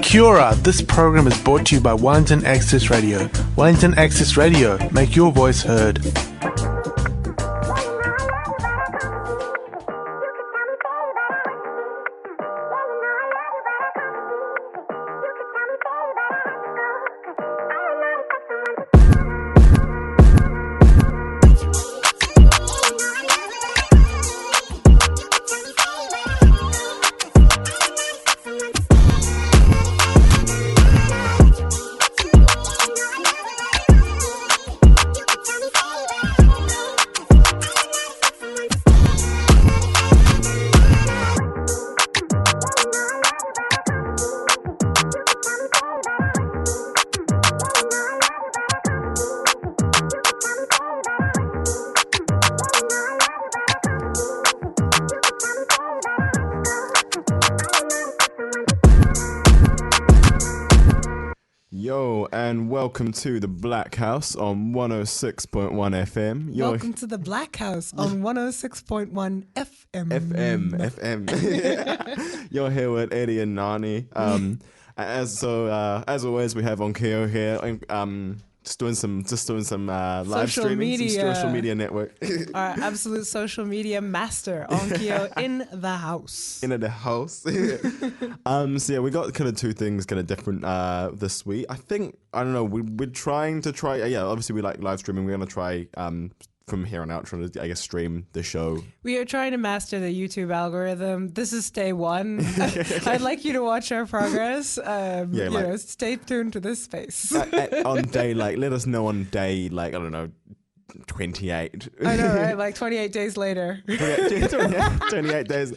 Kia ora, this program is brought to you by Wellington Access Radio. Wellington Access Radio, make your voice heard. Welcome to The Blackhouse on 106.1 FM. Welcome to The Blackhouse on 106.1 FM. FM. You're here with Eddie and Nani. As always, we have Onkyo here. Just doing some live streaming, some social media network. Our absolute social media master, Onkyo, in the house. In the house. So yeah, we got kind of two things kind of different this week. I don't know, we're trying to try, obviously we like live streaming. We're going to try from here on out, trying to, stream the show. We are trying to master the YouTube algorithm. This is day one. I'd like you to watch our progress. Stay tuned to this space. On day, let us know on day, 28. I know, right? 28 days later. 28 days.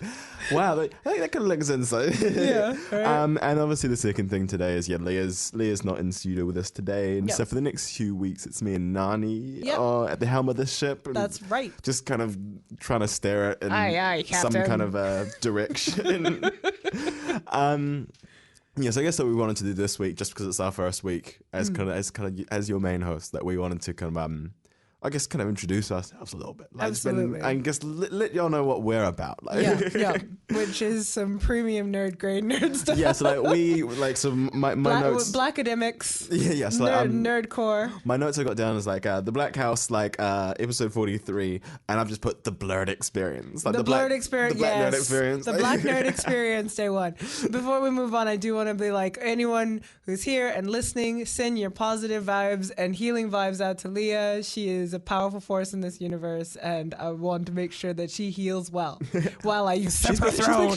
Wow, that kind of looks inside. Yeah. Right. And obviously the second thing today is Leah's not in studio with us today, and so for the next few weeks it's me and Nani at the helm of the ship. That's right. Just kind of trying to stare it in some kind of direction. So I guess that we wanted to do this week, just because it's our first week as your main host, that we wanted to kind of introduce ourselves a little bit. Absolutely. And just let y'all know what we're about. Which is some premium nerd grade nerd stuff. Yeah, so my notes. Black academics. Yeah. So nerdcore. My notes I got down is The Black House, episode 43, and I've just put the blurred experience. The blurred experience. The black nerd experience. The black nerd experience, day one. Before we move on, I do want to be anyone who's here and listening, send your positive vibes and healing vibes out to Leah. She is a powerful force in this universe, and I want to make sure that she heals well while I usurp her throne.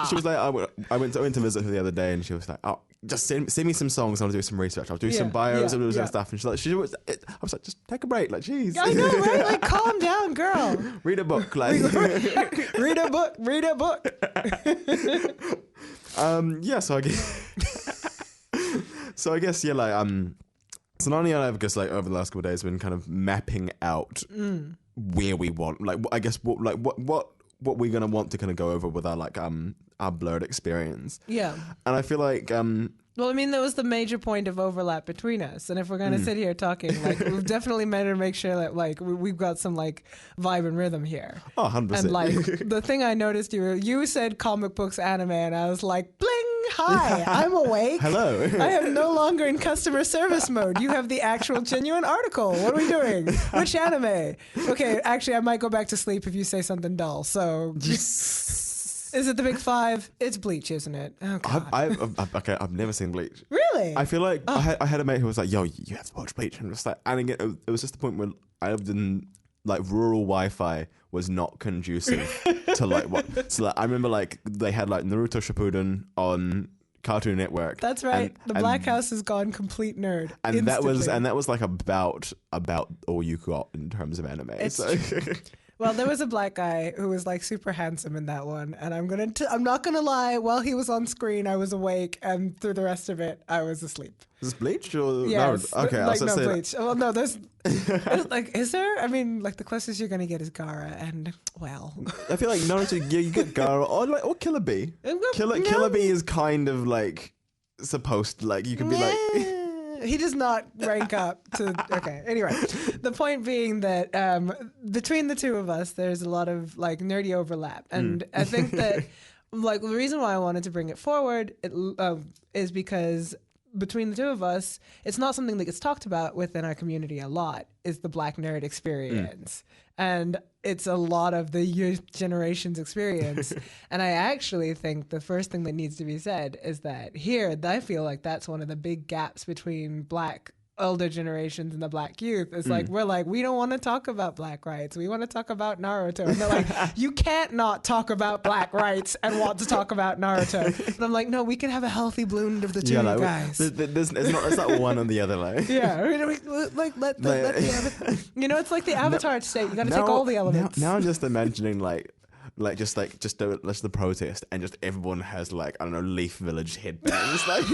She was like, I went to visit her the other day, and she was like, "Oh, just send me some songs. I'll do some research. I'll do some bios and some stuff." And I was like, "Just take a break, jeez." I know, right? Calm down, girl. Read a book, read a book. Read a book. So I guess So Nani and I have just over the last couple of days been kind of mapping out where we want, what we're gonna want to kind of go over with our blurred experience. Yeah. And I feel that was the major point of overlap between us. And if we're going to sit here talking, we've definitely meant to make sure that, we've got some, vibe and rhythm here. Oh, 100%. And, the thing I noticed, you said comic books, anime, and I was like, bling, hi, I'm awake. Hello. I am no longer in customer service mode. You have the actual genuine article. What are we doing? Which anime? Okay, actually, I might go back to sleep if you say something dull, so... Is it the big five? It's Bleach, isn't it? Oh, God. I've never seen Bleach. Really? I feel like I had a mate who was like, "Yo, you have to watch Bleach," and I was like, and again, it was just the point where I lived in rural Wi-Fi was not conducive to what. So I remember they had Naruto Shippuden on Cartoon Network. That's right. The Black House has gone complete nerd. And instantly. that was about all you got in terms of anime. It's true. Well, there was a black guy who was super handsome in that one, and I'm not gonna lie. While he was on screen, I was awake, and through the rest of it, I was asleep. Is this Bleach or yes? No? Okay, no Bleach. Well, no, there's is there? I mean, the closest you're gonna get is Gaara, and well, I feel like Naruto, you get Gaara or Killer Bee. Killer Bee is kind of supposed to you can be He does not rank up to... Okay, anyway. The point being that between the two of us, there's a lot of, nerdy overlap. And I think that like the reason why I wanted to bring it forward is because between the two of us, it's not something that gets talked about within our community a lot, is the Black nerd experience. And it's a lot of the youth generation's experience. And I actually think the first thing that needs to be said is that here, I feel like that's one of the big gaps between Black older generations and the Black youth. It's like, we're like, we don't want to talk about Black rights. We want to talk about Naruto. And they're like, you can't not talk about Black rights and want to talk about Naruto. And I'm like, no, we can have a healthy blend of the two, like, guys. It's not one or the other, like. Yeah, let the you know, it's like the Avatar state. You got to take all the elements. Now I'm just imagining just the protest and just everyone has like, I don't know, Leaf Village headbands. Like.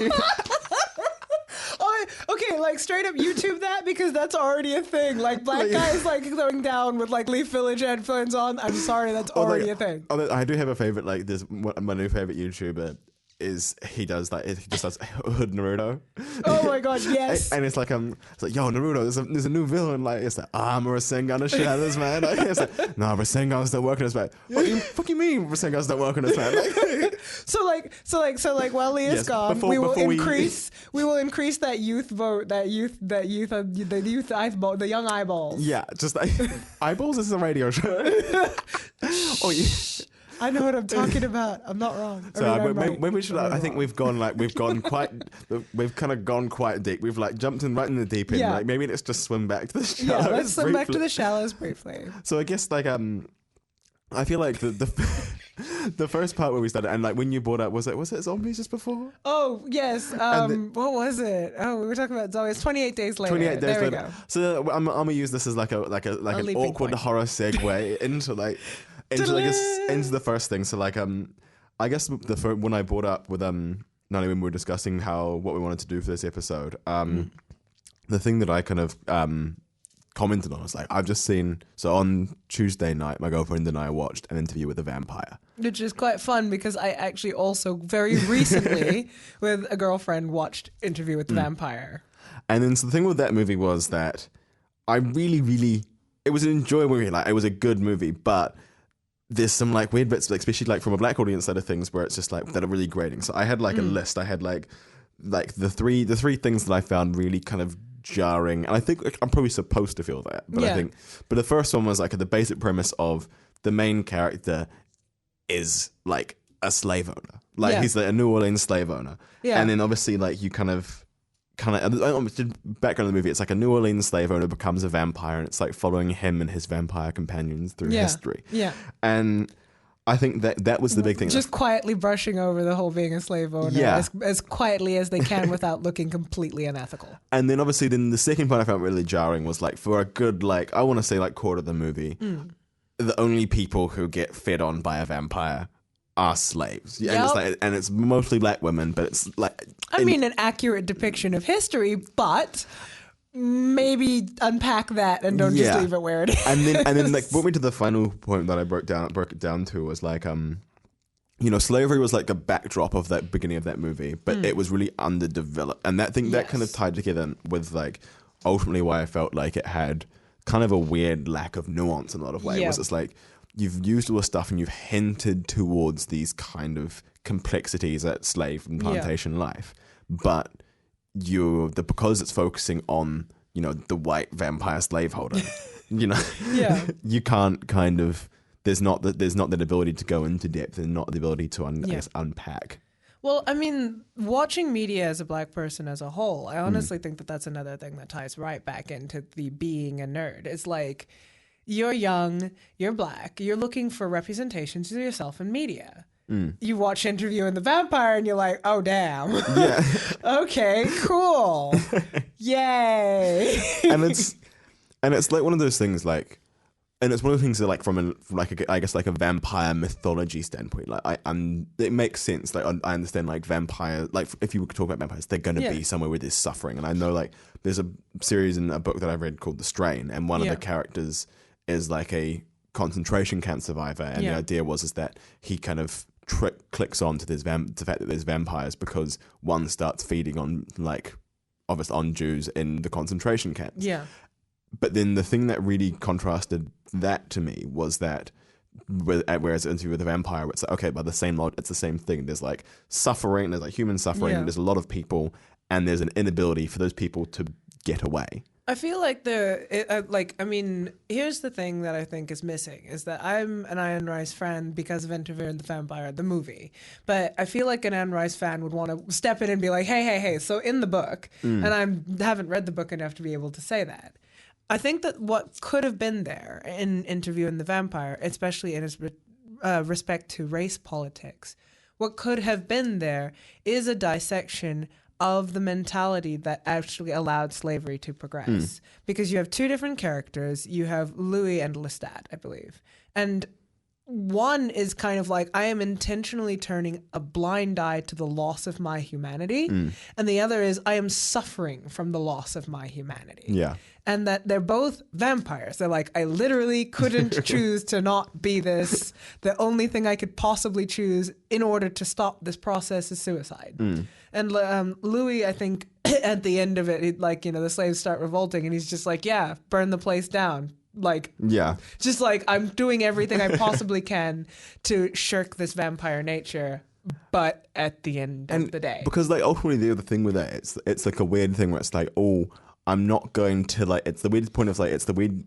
Okay, like straight up YouTube that, because that's already a thing. Like Black guys like going down with like Leaf Village headphones on. I'm sorry, that's already a thing. I do have a favorite. Like this, my new favorite YouTuber is he just does Hood Naruto. Oh my god, yes. And it's like yo Naruto, there's a new villain. Like it's like Rasengan shatters, man. Like, it's like nah, Rasengan's still working. It's like what you mean Rasengan's still working? It's man. Like, so while Leah's gone, we will increase that youth vote, the youth eyeball, the young eyeballs. Yeah, just like eyeballs is a radio show. Oh yeah. I know what I'm talking about. I'm not wrong. So maybe we should. I think we've kind of gone quite deep. We've like jumped right in the deep end. Yeah. Like maybe let's just swim back to the shallows. Yeah, let's swim back to the shallows briefly. So I guess like I feel like the first part where we started, and like when you brought up, was it zombies just before? Oh yes. What was it? Oh, we were talking about zombies. 28 days later. 28 days there later. We go. So I'm gonna use this as like an awkward horror segue into like. Into the first thing. So like I guess when I brought up with Nani when we were discussing what we wanted to do for this episode, the thing that I kind of commented on was like, I've just seen, so on Tuesday night my girlfriend and I watched an interview with a vampire, which is quite fun because I actually also very recently with a girlfriend watched Interview with the Vampire. And then so the thing with that movie was that I really it was an enjoyable movie. Like it was a good movie, but there's some like weird bits, like, especially like from a Black audience side of things, where it's just like that are really grating. So I had like a list. I had like the three things that I found really kind of jarring, and I think I'm probably supposed to feel that. But but the first one was like the basic premise of the main character is like a slave owner, like he's like a New Orleans slave owner, and then obviously like you kind of background of the movie, it's like a New Orleans slave owner becomes a vampire, and it's like following him and his vampire companions through history. Yeah. And I think that was the big thing. Just quietly brushing over the whole being a slave owner as quietly as they can without looking completely unethical. And then obviously the second part I found really jarring was like for a good, like, I want to say like quarter of the movie, the only people who get fed on by a vampire are slaves. And it's mostly Black women, but it's like... I mean, an accurate depiction of history, but maybe unpack that and don't just leave it where it is. And then like brought me to the final point that I broke it down to was like, slavery was like a backdrop of that beginning of that movie, but it was really underdeveloped. And that kind of tied together with like ultimately why I felt like it had kind of a weird lack of nuance in a lot of ways. Was it's like, you've used all the stuff and you've hinted towards these kind of complexities at slave and plantation life, but because it's focusing on, the white vampire slaveholder, you can't kind of, there's not that ability to go into depth and not the ability to unpack. Well, I mean, watching media as a Black person as a whole, I honestly think that that's another thing that ties right back into the being a nerd. It's like, you're young, you're Black, you're looking for representations of yourself in media. You watch Interview with the Vampire and you're like, oh, damn. Yeah. Okay, cool. Yay. And it's like one of those things like, and it's one of the things that like from a vampire mythology standpoint, like it makes sense. Like I understand like vampire, like if you talk about vampires, they're going to be somewhere where there's suffering. And I know like there's a series in a book that I've read called The Strain, and one of the characters is like a concentration camp survivor, and the idea is that he kind of clicks on to the fact that there's vampires because one starts feeding on on Jews in the concentration camps. Yeah. But then the thing that really contrasted that to me was that whereas Interview with the Vampire, it's like, okay, by the same lot, it's the same thing. There's like suffering, there's like human suffering, Yeah. there's a lot of people, and there's an inability for those people to get away. I feel like here's the thing that I think is missing is that I'm an Anne Rice fan because of Interview with the Vampire, the movie. But I feel like an Anne Rice fan would want to step in and be like, hey, so in the book, and I haven't read the book enough to be able to say that. I think that what could have been there in Interviewing the Vampire, especially in its respect to race politics, what could have been there is a dissection of the mentality that actually allowed slavery to progress. Because you have two different characters. You have Louis and Lestat, I believe. And one is kind of like, I am intentionally turning a blind eye to the loss of my humanity. And the other is, I am suffering from the loss of my humanity. Yeah. And that they're both vampires. They're like, I literally couldn't choose to not be this. The only thing I could possibly choose in order to stop this process is suicide. And Louis, I think, at the end of it, the slaves start revolting, and he's just like, yeah, burn the place down. Like, yeah, just like, I'm doing everything I possibly can to shirk this vampire nature. But at the end of the day, because like ultimately the other thing with it, it's like a weird thing where it's like, oh, I'm not going to like. It's the weird point of like, it's the weird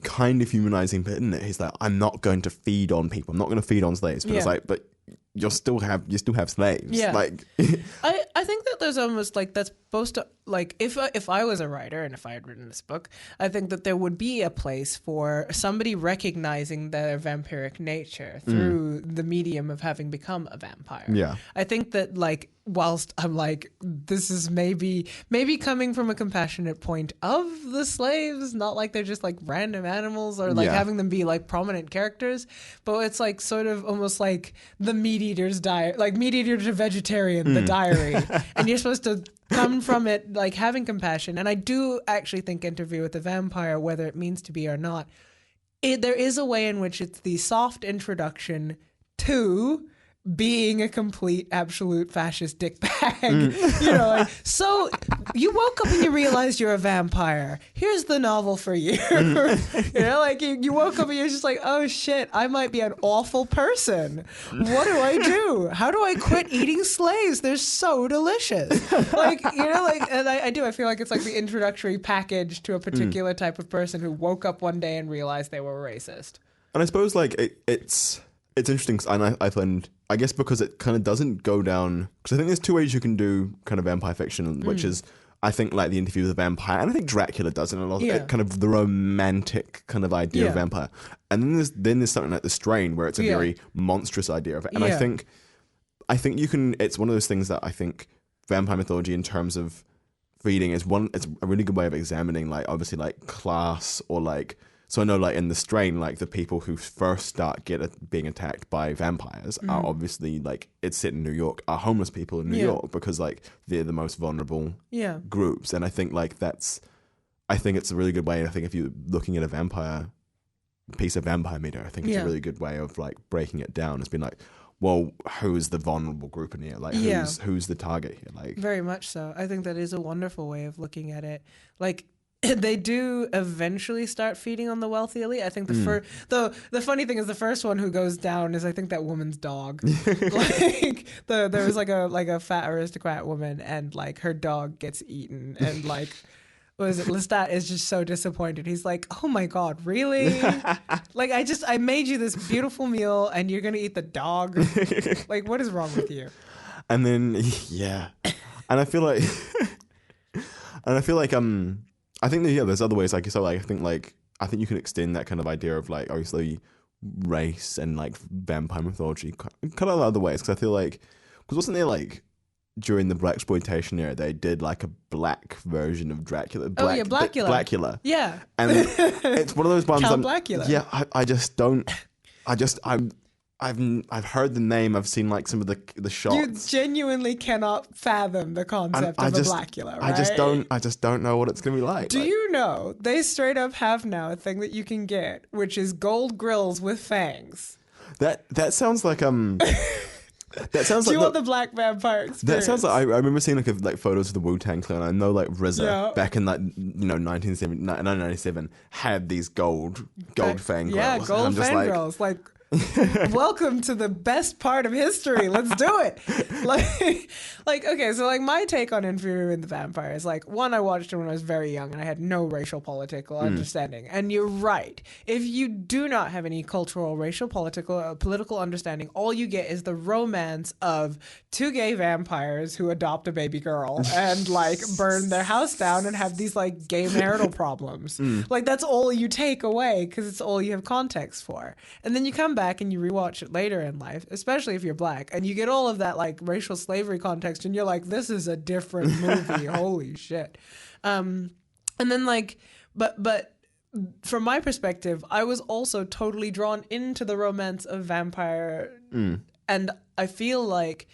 kind of humanizing bit, isn't it? He's like, I'm not going to feed on people. I'm not going to feed on slaves. But it's like, but you still have slaves. Yeah. Like, I think that there's almost like that's supposed to like if I was a writer and if I had written this book, I think that there would be a place for somebody recognizing their vampiric nature through the medium of having become a vampire. Yeah. I think that like whilst I'm like, this is maybe coming from a compassionate point of the slaves, not like they're just like random animals or like having them be like prominent characters, but it's like sort of almost like the Meat Eater's diary, like Meat Eater to Vegetarian, the diary, and you're supposed to come from it like having compassion. And I do actually think Interview with the Vampire, whether it means to be or not, there is a way in which it's the soft introduction to being a complete absolute fascist dickbag. You know, like, so you woke up and you realized you're a vampire. Here's the novel for you. You know, like you woke up and you're just like, oh shit, I might be an awful person. What do I do? How do I quit eating slaves? They're so delicious. Like, you know, like, and I feel like it's like the introductory package to a particular type of person who woke up one day and realized they were racist. and I suppose like it's interesting, and I find, I guess because it kind of doesn't go down, because I think there's two ways you can do kind of vampire fiction, which is, I think, like the Interview with the Vampire, and I think Dracula does it a lot, kind of the romantic kind of idea of vampire. And then there's something like The Strain, where it's a very monstrous idea of it. And I think you can, it's one of those things that I think vampire mythology in terms of reading it's a really good way of examining, like, obviously, like, class, or like, so I know, like, in The Strain, like, the people who first start being attacked by vampires are obviously, like, it's set in New York, are homeless people in New York, because, like, they're the most vulnerable groups. And I think, like, I think it's a really good way. I think if you're looking at a piece of vampire media, I think it's a really good way of, like, breaking it down. It's been like, well, who's the vulnerable group in here? Like, who's the target here? Like, very much so. I think that is a wonderful way of looking at it. Like, they do eventually start feeding on the wealthy elite. I think the funny thing is the first one who goes down is, I think, that woman's dog. Like, there was like a fat aristocrat woman, and like her dog gets eaten, and like, what is it? Lestat is just so disappointed. He's like, oh my God, really? Like, I made you this beautiful meal and you're going to eat the dog? Like, what is wrong with you? and then, and I feel like, I think that, there's other ways, like, so, like, I think you can extend that kind of idea of, like, obviously race and, like, vampire mythology kind of other ways, because I feel like, because wasn't there, like, during the blaxploitation era, they did, like, a black version of Dracula. Blackula. Yeah. And it's one of those ones. Count Blackula. Yeah, I've heard the name. I've seen, like, some of the shots. You genuinely cannot fathom the concept of a Blackula, right? I just don't know what it's gonna be like. Do you know they straight up have now a thing that you can get, which is gold grills with fangs? That sounds like That sounds Do like you want the black vampire experience? that sounds like I remember seeing like photos of the Wu-Tang Clan. I know like RZA back in like 1997 had these gold fangirls. Yeah, gold fangirls. Like, welcome to the best part of history. Let's do it. Okay, so like my take on Interview with the Vampire is like, one, I watched it when I was very young and I had no racial political understanding. And you're right. If you do not have any cultural, racial, political understanding, all you get is the romance of two gay vampires who adopt a baby girl and like burn their house down and have these like gay marital problems. Like that's all you take away because it's all you have context for. And then you come back and you rewatch it later in life, especially if you're black, and you get all of that like racial slavery context, and you're like, this is a different movie. Holy shit. And then like, but from my perspective, I was also totally drawn into the romance of vampire, and I feel like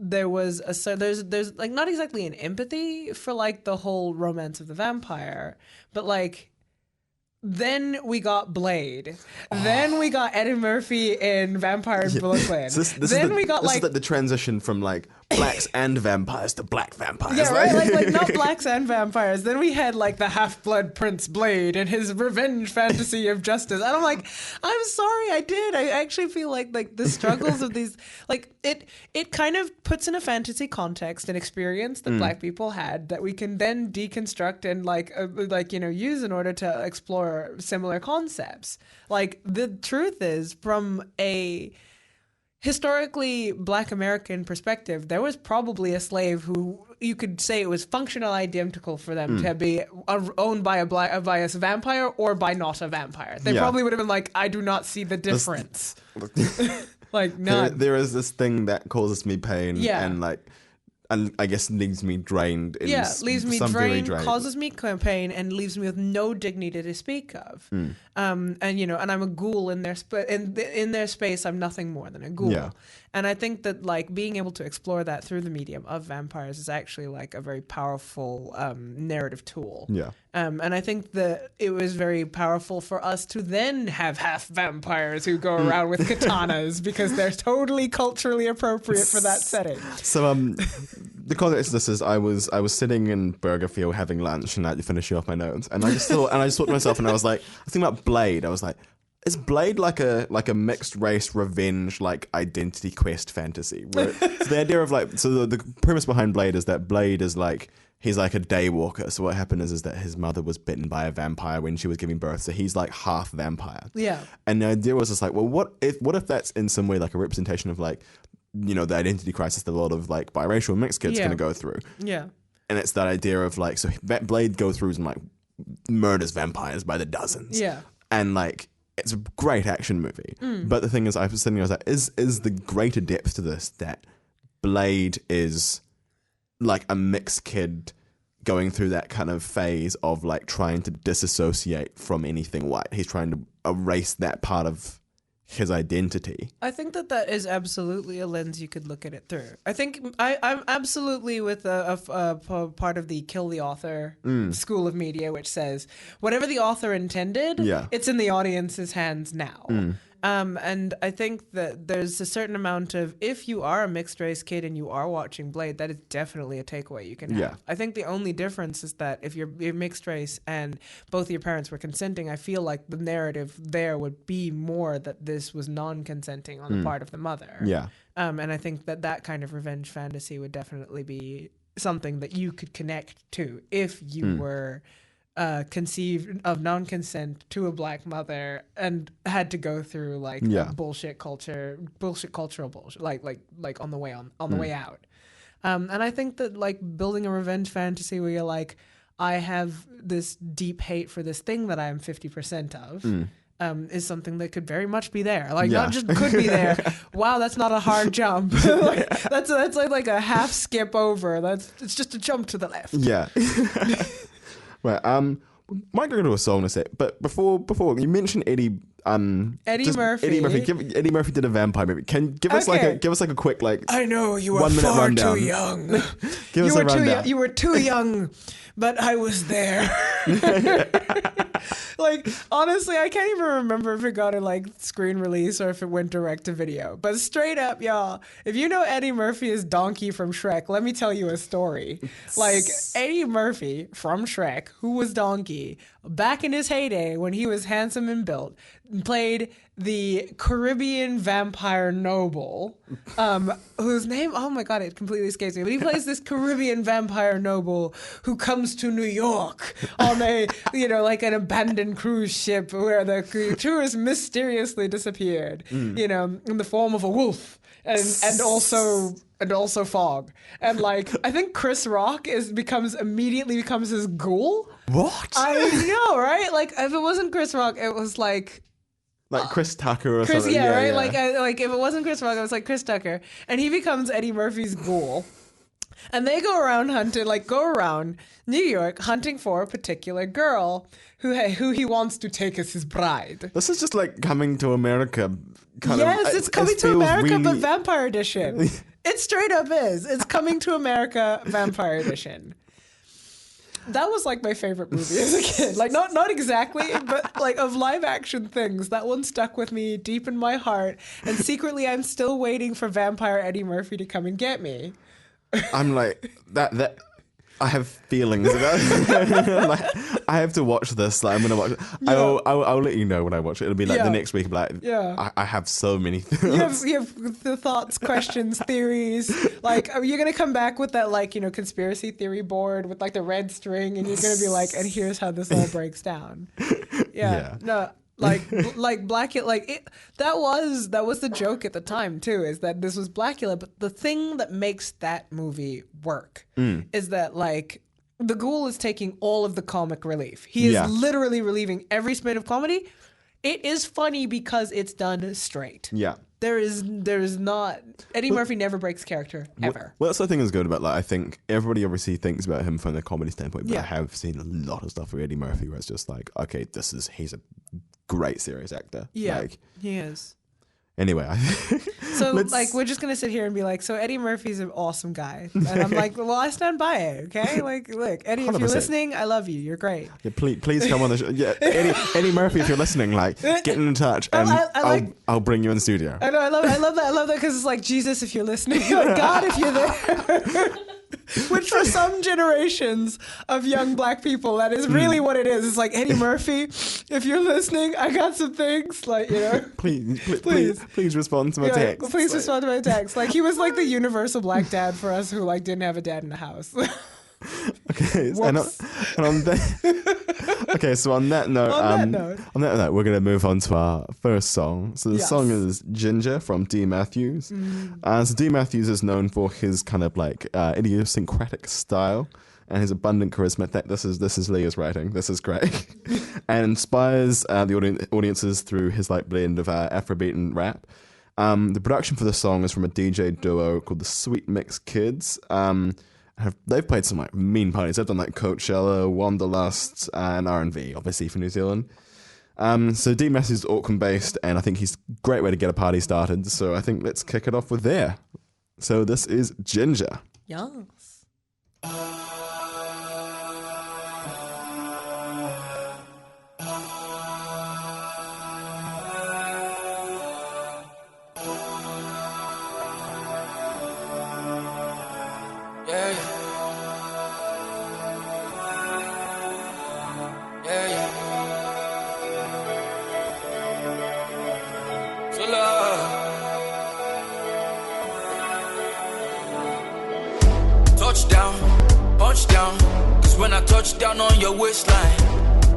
there's like not exactly an empathy for like the whole romance of the vampire, but like. Then we got Blade. Then we got Eddie Murphy in Vampire in Brooklyn. So this is the transition from like blacks and vampires to black vampires. Yeah, right? Like not blacks and vampires. Then we had like the half-blood Prince Blade and his revenge fantasy of justice. And I'm like, I'm sorry, I actually feel like the struggles of these, like it kind of puts in a fantasy context an experience that black people had that we can then deconstruct and use in order to explore similar concepts. Like the truth is, from a historically black American perspective, there was probably a slave who you could say it was functional identical for them to be owned by a vampire or by not a vampire. They probably would have been like, I do not see the difference. Like none. There is this thing that causes me pain and I guess leaves me drained. Leaves me drained, causes me pain, and leaves me with no dignity to speak of. And I'm a ghoul in their in their space. I'm nothing more than a ghoul. Yeah. And I think that like being able to explore that through the medium of vampires is actually like a very powerful narrative tool. Yeah. And I think that it was very powerful for us to then have half vampires who go around with katanas because they're totally culturally appropriate for that setting. So the context of this is I was sitting in Burgerfield having lunch and finishing off my notes, and I just thought to myself, and I was thinking about Blade. I was like, is Blade like a mixed race revenge like identity quest fantasy? Where so the idea of like the premise behind Blade is that Blade is like he's like a day walker. So what happened is that his mother was bitten by a vampire when she was giving birth. So he's like half vampire. Yeah. And the idea was just like, well, what if that's in some way like a representation of like, the identity crisis that a lot of like biracial mixed kids going to go through. Yeah. And it's that idea of like, so Blade goes through and like murders vampires by the dozens. Yeah. And like, it's a great action movie. But the thing is, I was like, is the greater depth to this that Blade is like a mixed kid going through that kind of phase of like trying to disassociate from anything white. He's trying to erase that part of his identity. I think that is absolutely a lens you could look at it through. I think I'm absolutely with a part of the kill the author school of media, which says whatever the author intended, it's in the audience's hands now. And I think that there's a certain amount of, if you are a mixed race kid and you are watching Blade, that is definitely a takeaway you can have. Yeah. I think the only difference is that if you're mixed race and both of your parents were consenting, I feel like the narrative there would be more that this was non-consenting on the part of the mother. Yeah. And I think that kind of revenge fantasy would definitely be something that you could connect to if you were conceived of non-consent to a black mother and had to go through like cultural bullshit, like on the way out. And I think that like building a revenge fantasy where you're like, I have this deep hate for this thing that I am 50% of. Is something that could very much be there. Like not just could be there. Wow, that's not a hard jump. That's like a half skip over. It's just a jump to the left. Yeah. Right. Might go to a song in a sec, but before you mentioned Eddie Murphy. Eddie Murphy did a vampire movie. Give us like a quick like. I know you were 1 minute far rundown. too young. Give us a rundown. You were too young but I was there. Like, honestly, I can't even remember if it got a like screen release or if it went direct to video. But straight up, y'all, if you know Eddie Murphy as Donkey from Shrek, let me tell you a story. Like, Eddie Murphy from Shrek, who was Donkey, back in his heyday when he was handsome and built, played the Caribbean vampire noble, whose name, oh my God, it completely escapes me. But he plays this Caribbean vampire noble who comes to New York on a, like an abandoned cruise ship where the tourist mysteriously disappeared, in the form of a wolf and also fog. And like, I think Chris Rock immediately becomes his ghoul. What? I know, right? Like, if it wasn't Chris Rock, it was like Chris Tucker or something. Yeah, right? Yeah. Like if it wasn't Chris Rock, it was like Chris Tucker. And he becomes Eddie Murphy's ghoul. And they go around New York hunting for a particular girl who he wants to take as his bride. This is just like Coming to America. It's Coming to America, but Vampire Edition. It straight up is. It's Coming to America, Vampire Edition. That was like my favorite movie as a kid. Like not exactly, but like of live action things, that one stuck with me deep in my heart. And secretly, I'm still waiting for Vampire Eddie Murphy to come and get me. I'm like that. I have feelings about it. Like, I have to watch this. Like, I'm gonna watch it. Yeah. I'll let you know when I watch it. It'll be like the next week. I'll be like, I have so many things. You have the thoughts, questions, theories. Like, you're gonna come back with that conspiracy theory board with like the red string, and you're gonna be like, and here's how this all breaks down. Yeah. No. Blackula, that was the joke at the time too, is that this was Blackula, but the thing that makes that movie work is that like the ghoul is taking all of the comic relief. He is literally relieving every spin of comedy. It is funny because it's done straight. Yeah. There is not Eddie Murphy never breaks character ever. Well, that's the thing that's good about I think everybody obviously thinks about him from the comedy standpoint, but I have seen a lot of stuff with Eddie Murphy where it's just like, okay, he's a great serious actor. Yeah, he is. Anyway, so we're just gonna sit here and be like, so Eddie Murphy's an awesome guy, and I'm like, well, I stand by it. Okay, like, look, Eddie, 100%. If you're listening, I love you. You're great. Yeah, please come on the show. Yeah, Eddie Murphy, if you're listening, get in touch, and I'll bring you in the studio. I know, I love that because it's like, Jesus, if you're listening, like, God, if you're there. Which for some generations of young black people, that is really what it is. It's like, Eddie Murphy, if you're listening, I got some things, like, Please respond to my text. Please respond to my text. Like, he was like the universal black dad for us who like didn't have a dad in the house. Okay, so on that note, we're going to move on to our first song. So the song is Ginger from D. Matthews. So D. Matthews is known for his kind of like idiosyncratic style and his abundant charisma. This is Leah's writing. This is great. And inspires the audiences through his like blend of Afrobeat and rap. The production for the song is from a DJ duo called the Sweet Mix Kids. They've played some like mean parties. They've done like Coachella, Wanderlust, and R&V, obviously for New Zealand. So D. Matthews is Auckland based, and I think he's a great way to get a party started. So I think let's kick it off with there. So this is Ginger. Yes. Touchdown, cause when I touch down on your waistline,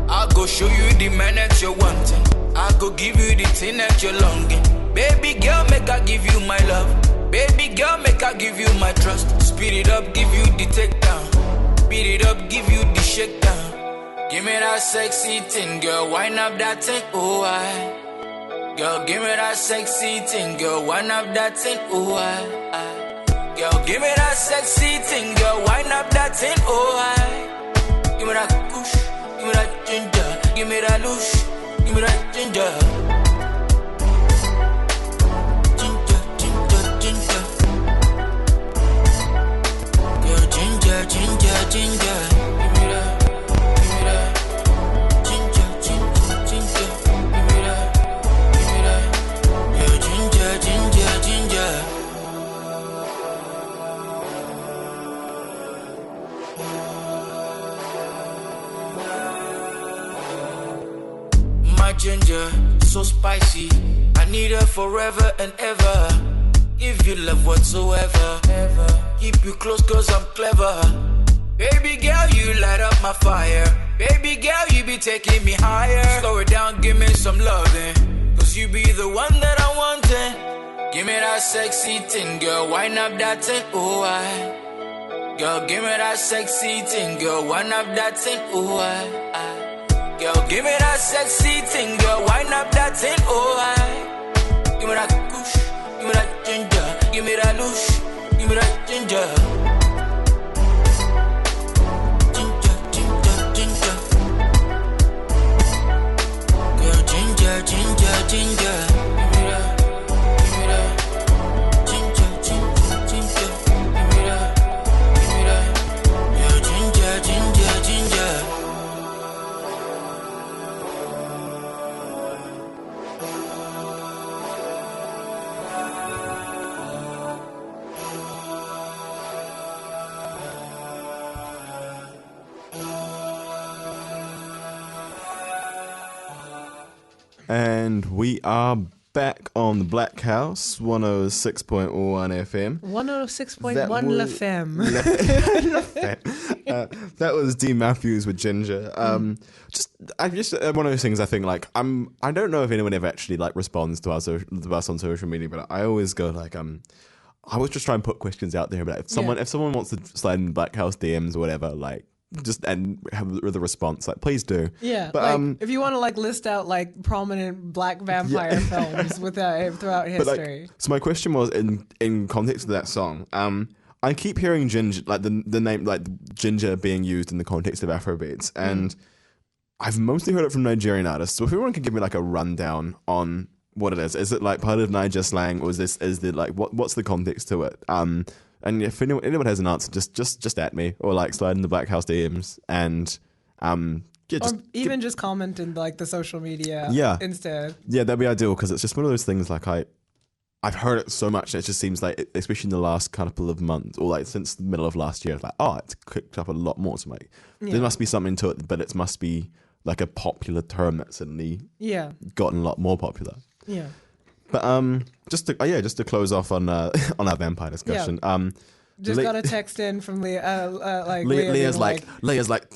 I'll go show you the man that you're wanting. I'll go give you the thing that you're longing. Baby girl, make I give you my love. Baby girl, make I give you my trust. Speed it up, give you the takedown. Beat it up, give you the shakedown. Give me that sexy thing, girl, wind up that thing, oh I. Girl, give me that sexy thing, girl, wind up that thing, oh I. Girl, give me that sexy thing, girl, wind up that thing, oh I. Give me that push, give me that ginger, give me that louche, give me that ginger. Ginger, ginger, ginger. Girl, ginger, ginger, ginger. Give me that ginger, so spicy. I need her forever and ever. Give you love whatsoever. Keep you close cause I'm clever. Baby girl, you light up my fire. Baby girl, you be taking me higher. Slow it down, give me some loving. Cause you be the one that I wanted. Give me that sexy thing, girl. Wind up that thing, oh I. Girl, give me that sexy thing, girl. Wind up that thing, oh I. Girl, give me that sexy thing, girl. Wind up that thing, oh I. Give me that push, give me that ginger. Give me that louche, give me that ginger. Ginger, ginger, ginger. Girl, ginger, ginger, ginger. Give me that, give me that. Ginger, ginger, ginger. Give me that, give me that. Girl, ginger, ginger, ginger. And we are back on the Black House, 106.1 FM. 106.1 La Femme. That was D Matthews with Ginger. I'm just one of those things. I think like I don't know if anyone ever actually like responds to us on social media, but I always go like I always just try and put questions out there. But if someone wants to slide in Black House DMs or whatever, like. Just and have the response, like please do. Yeah, but like, if you want to like list out like prominent black vampire films throughout history. Like, so my question was in context of that song. I keep hearing Ginger, like the name, like Ginger being used in the context of Afrobeats, and I've mostly heard it from Nigerian artists. So if everyone could give me like a rundown on what it is it like part of Niger slang, or is it like what's the context to it? And if anyone has an answer, just at me or like slide in the Black House DMs and just comment in like the social media instead. Yeah, that'd be ideal because it's just one of those things like I've heard it so much and it just seems like, especially in the last couple of months or like since the middle of last year, it's like, it's kicked up a lot more. So like, there must be something to it, but it must be like a popular term that's suddenly gotten a lot more popular. Yeah. But just to close off on our vampire discussion. Just got a text in from Leah. Leah's like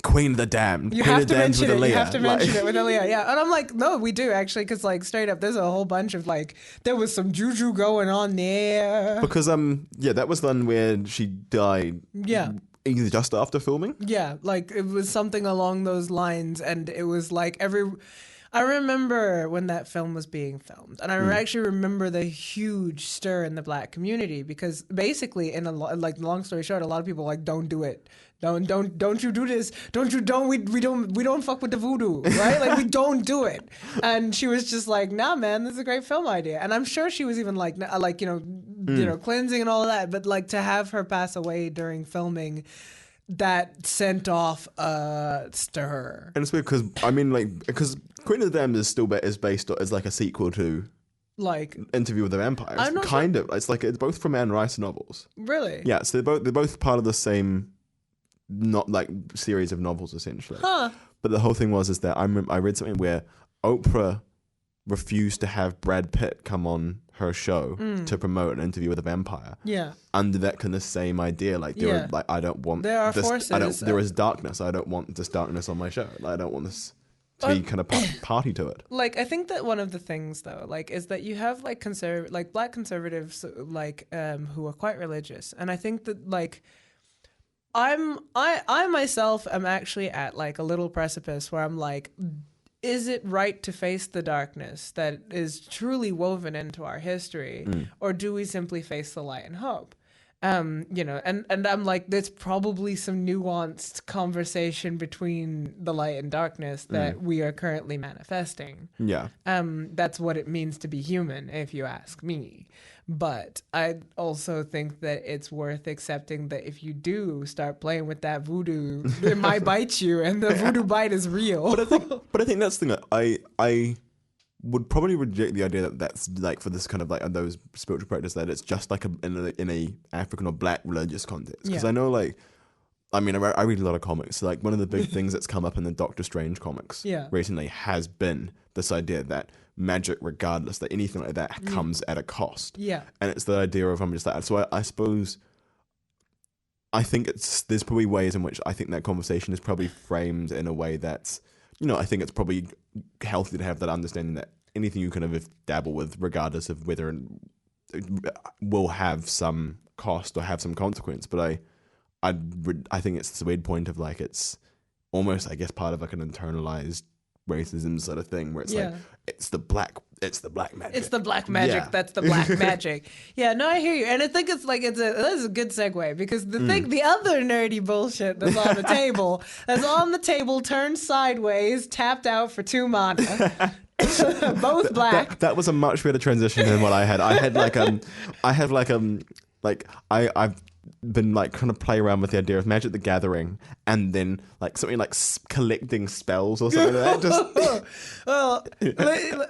Queen of the Damned. You have to mention it. You have to mention it with Leah. Yeah, and I'm like, no, we do actually, because like straight up, there's a whole bunch of like there was some juju going on there. Because that was the one where she died. Yeah. Either just after filming. Yeah, like it was something along those lines, and it was like I remember when that film was being filmed, and I actually remember the huge stir in the black community because basically, long story short, a lot of people like don't do it, don't you do this, we don't fuck with the voodoo, right? Like we don't do it. And she was just like, nah, man, this is a great film idea. And I'm sure she was even like cleansing and all of that, but like to have her pass away during filming. That sent off a stir. And it's weird because Queen of the Damned is based as like a sequel to like Interview with the Vampire. Kind of. It's like it's both from Anne Rice novels. Really? Yeah. So they're both part of the same, not like series of novels essentially. Huh. But the whole thing is that I read something where Oprah refused to have Brad Pitt come on her show to promote an Interview with a Vampire. Yeah. Under that kind of same idea, like I don't want there are this, forces. There is darkness. I don't want this darkness on my show. I don't want this to be kind of party to it. Like I think that one of the things though, like, is that you have like black conservatives like who are quite religious, and I think that like I myself am actually at like a little precipice where I'm like, is it right to face the darkness that is truly woven into our history, or do we simply face the light and hope? And I'm like, there's probably some nuanced conversation between the light and darkness that we are currently manifesting. Yeah. That's what it means to be human, if you ask me. But I also think that it's worth accepting that if you do start playing with that voodoo, it might bite you, and the voodoo bite is real. But I think that's the thing that I would probably reject the idea that that's like for this kind of like those spiritual practice that it's just like in a African or black religious context. Because I know like I mean, I read a lot of comics. So, like, one of the big things that's come up in the Doctor Strange comics recently has been this idea that magic, regardless, that anything like that comes at a cost. Yeah. And it's the idea of, I'm just like, so I suppose, I think there's probably ways in which I think that conversation is probably framed in a way that's, you know, I think it's probably healthy to have that understanding that anything you kind of dabble with, regardless of whether it will have some cost or have some consequence. But I think it's this weird point of like, it's almost, I guess, part of like an internalized racism sort of thing where it's like, it's the black magic. It's the black magic. That's the black magic. Yeah, no, I hear you. And I think it's like, that is a good segue because the other nerdy bullshit that's on the table, turned sideways, tapped out for 2 mana. Both black. That was a much better transition than what I had. I've been like trying to play around with the idea of Magic the Gathering and then like something like collecting spells or something like that. Well,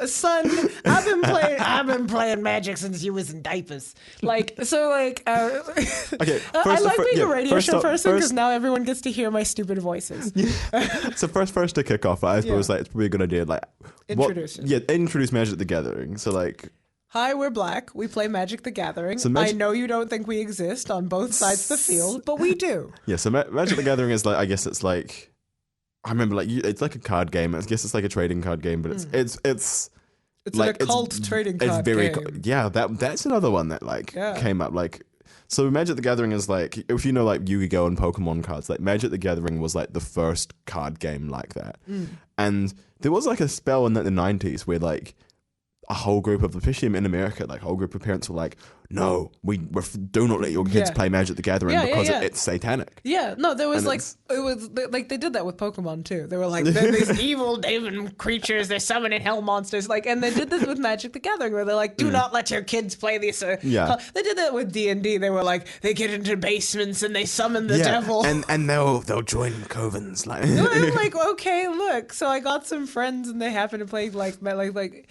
son, I've been playing Magic since you was in diapers. Like, so like, okay. I like being a radio show person because now everyone gets to hear my stupid voices. So first to kick off, I suppose like it's probably a good idea. Like, introduce Magic the Gathering. So like, hi, we're black. We play Magic the Gathering. So I know you don't think we exist on both sides of the field, but we do. Yeah, so Magic the Gathering is like, I guess it's like, I remember like, it's like a card game. I guess it's like a trading card game, but it's like an occult trading card game. Yeah, that's another one that like came up. Like, so Magic the Gathering is like, if you know like Yu-Gi-Oh! And Pokemon cards, like Magic the Gathering was like the first card game like that. And there was like a spell in the 90s where like, a whole group of, especially in America, like a whole group of parents were like, no, we do not let your kids play Magic the Gathering because it's satanic. Yeah, no, there was it was like they did that with Pokemon too. They were like, they're these evil demon creatures, they're summoning hell monsters. Like, and they did this with Magic the Gathering where they're like, do not let your kids play these. They did that with D&D. They were like, they get into basements and they summon the devil. And they'll join covens. Like, I'm like, okay, look. So I got some friends and they happen to play like.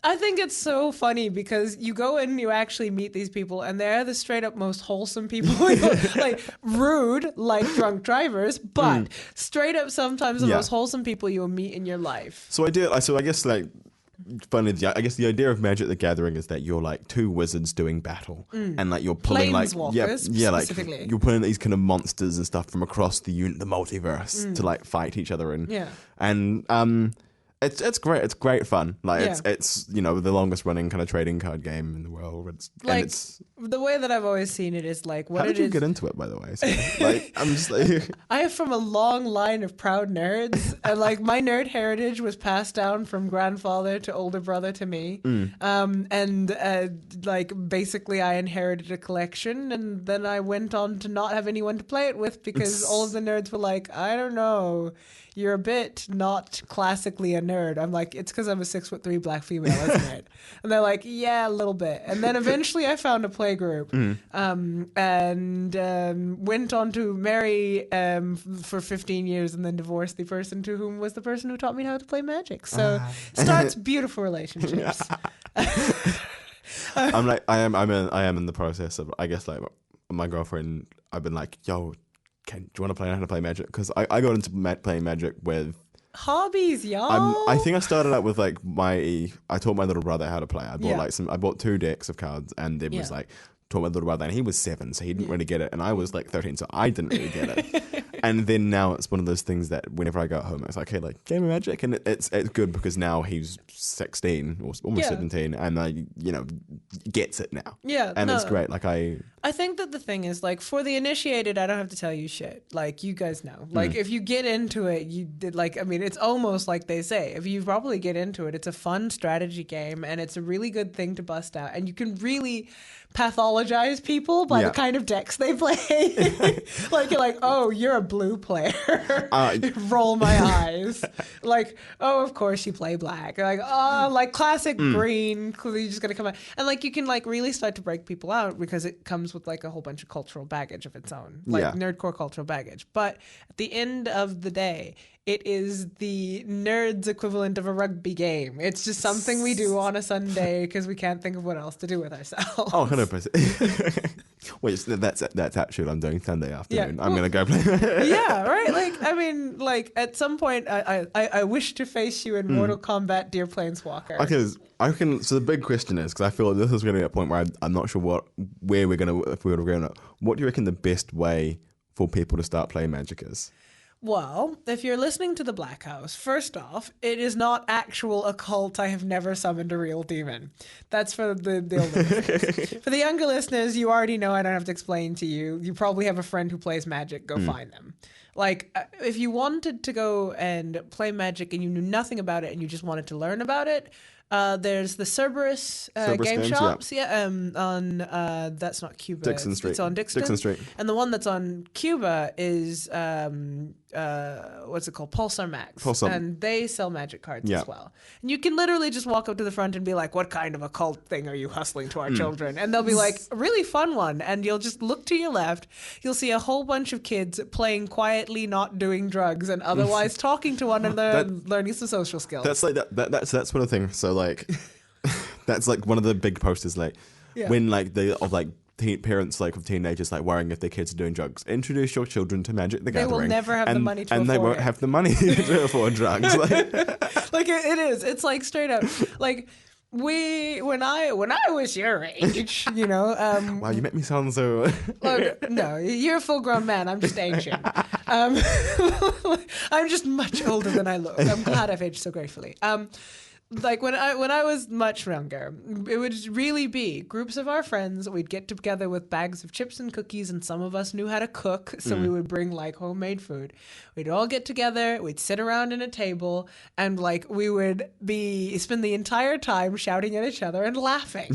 I think it's so funny because you go in and you actually meet these people and they're the straight up most wholesome people. Like rude, like drunk drivers, but straight up sometimes the most wholesome people you'll meet in your life. So I guess like, funny, I guess the idea of Magic the Gathering is that you're like 2 wizards doing battle and like you're pulling like like you're pulling these kind of monsters and stuff from across the multiverse to like fight each other and It's great. It's great fun. Like it's you know the longest running kind of trading card game in the world. It's the way that I've always seen it is like what how did you get into it, by the way? So, like I'm just like I am from a long line of proud nerds, and like my nerd heritage was passed down from grandfather to older brother to me, like basically I inherited a collection, and then I went on to not have anyone to play it with because all of the nerds were like, I don't know. You're a bit not classically a nerd. I'm like, it's because I'm a 6'3" black female, isn't it? And they're like, yeah, a little bit. And then eventually I found a play group and went on to marry for 15 years and then divorced the person to whom was the person who taught me how to play Magic. So starts beautiful relationships. I'm like, I am in the process of, I guess like my girlfriend, I've been like, yo, do you want to play how to play Magic? Because I got into playing Magic with hobbies, y'all. I think I started out with like I taught my little brother how to play. I bought 2 decks of cards and it was like taught my little brother, and he was 7, so he didn't really get it, and I was like 13, so I didn't really get it. And then now it's one of those things that whenever I go home, it's like, okay, like game of Magic, and it's good because now he's 16 or almost 17, and gets it now. Yeah, and it's great. Like I think that the thing is, like, for the initiated, I don't have to tell you shit. Like, you guys know. Like, if you get into it, it's almost like they say. If you probably get into it, it's a fun strategy game, and it's a really good thing to bust out. And you can really pathologize people by the kind of decks they play. Like, you're like, oh, you're a blue player. Roll my eyes. Like, oh, of course you play black. Like, oh, like classic green. You're just going to come out. And, like, you can, like, really start to break people out because it comes with like a whole bunch of cultural baggage of its own, like nerdcore cultural baggage. But at the end of the day, it is the nerds equivalent of a rugby game. It's just something we do on a Sunday because we can't think of what else to do with ourselves. Oh, 100%. Wait, so that's actually what I'm doing Sunday afternoon. Yeah. I'm gonna go play. Yeah, right. Like, I mean, like at some point, I wish to face you in Mortal Kombat, dear Planeswalker. Okay, I reckon. So the big question is, because I feel like this is going to be a point where I'm not sure where we're gonna, if we're gonna. What do you reckon the best way for people to start playing Magic is? Well, if you're listening to The Blackhouse, first off, it is not actual occult. I have never summoned a real demon. That's for the older listeners. For the younger listeners, you already know. I don't have to explain to you. You probably have a friend who plays Magic. Go find them. Like, if you wanted to go and play Magic and you knew nothing about it and you just wanted to learn about it, there's the Cerberus game games, shops, on that's not Cuba. Dixon Street. It's on Dixon Street. And the one that's on Cuba is what's it called? Pulsar Max. And they sell Magic cards as well. And you can literally just walk up to the front and be like, "What kind of occult thing are you hustling to our children?" And they'll be like, "A really fun one." And you'll just look to your left. You'll see a whole bunch of kids playing quietly, not doing drugs, and otherwise talking to one another and learning some social skills. That's like that's one of the things. So like, that's like one of the big posters. Like when like parents like of teenagers like worrying if their kids are doing drugs. Introduce your children to Magic the Gathering. They will never have the money to and afford they won't it. have the money to afford drugs. Like, like it is. It's like straight up. Like when I was your age, you know. Wow, you make me sound so. Look, no, you're a full-grown man. I'm just ancient. I'm just much older than I look. I'm glad I've aged so gracefully. Like when I was much younger, it would really be groups of our friends. We'd get together with bags of chips and cookies, and some of us knew how to cook, so we would bring like homemade food. We'd all get together, we'd sit around in a table, and like we would spend the entire time shouting at each other and laughing.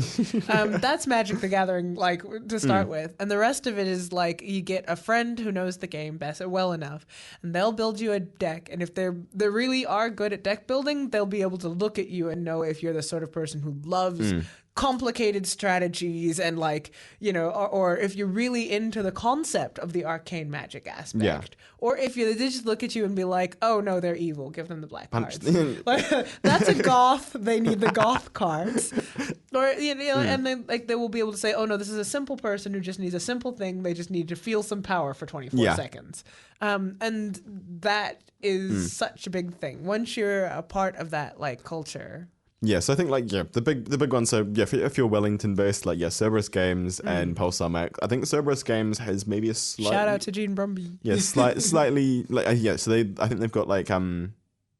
That's Magic the Gathering, like to start with, and the rest of it is like you get a friend who knows the game well enough, and they'll build you a deck. And if they really are good at deck building, they'll be able to look at you and know if you're the sort of person who loves complicated strategies and like, you know, or if you're really into the concept of the arcane magic aspect, or if they just look at you and be like, "Oh no, they're evil, give them the black cards." That's a goth. They need the goth cards, or you know, and then like they will be able to say, "Oh no, this is a simple person who just needs a simple thing. They just need to feel some power for 24 seconds," and that is such a big thing. Once you're a part of that like culture. Yeah, so I think like the big one. So yeah, if you're Wellington based, like Cerberus Games and Pulsar Max. I think Cerberus Games has maybe a slight shout out to Gene Brumby. Yeah, slightly like So I think they've got like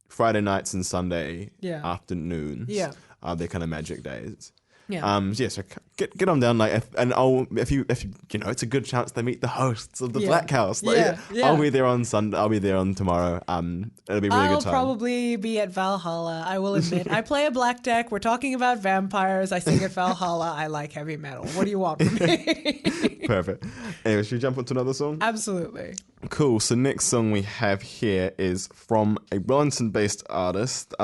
Friday nights and Sunday afternoons. Yeah, they're kind of Magic days. Yeah. So get on down, like, if you know, it's a good chance they meet the hosts of the Blackhouse. Like, I'll be there on Sunday. I'll be there on tomorrow. It'll be a really good time. I'll probably be at Valhalla. I will admit, I play a black deck. We're talking about vampires. I sing at Valhalla. I like heavy metal. What do you want from me? Perfect. Anyway, should we jump onto another song? Absolutely. Cool. So next song we have here is from a Wellington-based artist.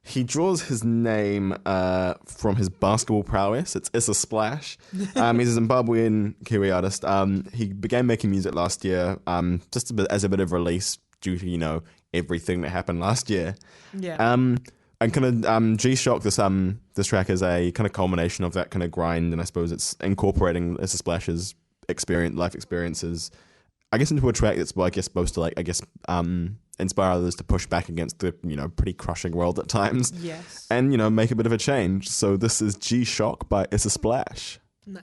He draws his name from his basketball prowess. It's Issa Splash. He's a Zimbabwean Kiwi artist. He began making music last year, just as a bit of release due to, you know, everything that happened last year. Yeah. And kind of G-Shock, this track is a kind of culmination of that kind of grind, and I suppose it's incorporating Issa Splash's life experiences, I guess, into a track that's, well, I guess, supposed to, like, I guess, inspire others to push back against the, you know, pretty crushing world at times. Yes. And, you know, make a bit of a change. So this is G-Shock by Issa Splash. Nice.